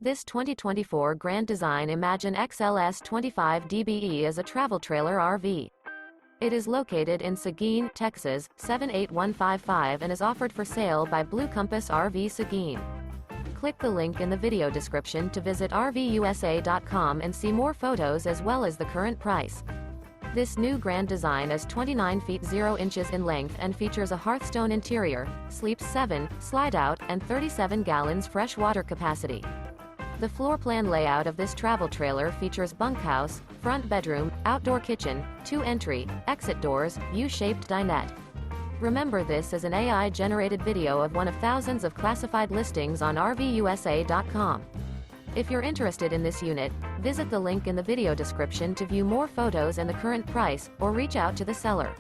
This 2024 Grand Design Imagine XLS 25 DBE is a travel trailer RV. It is located in Seguin, Texas, 78155 and is offered for sale by Blue Compass RV Seguin. Click the link in the video description to visit RVUSA.com and see more photos as well as the current price. This new Grand Design is 29 feet 0 inches in length and features a HEARTHSTONE interior, sleeps 7, slide-out, and 37 gallons fresh water capacity. The floor plan layout of this travel trailer features bunkhouse, front bedroom, outdoor kitchen, 2 entry, exit doors, U-shaped dinette. Remember, this is an AI-generated video of one of thousands of classified listings on RVUSA.com. If you're interested in this unit, visit the link in the video description to view more photos and the current price, or reach out to the seller.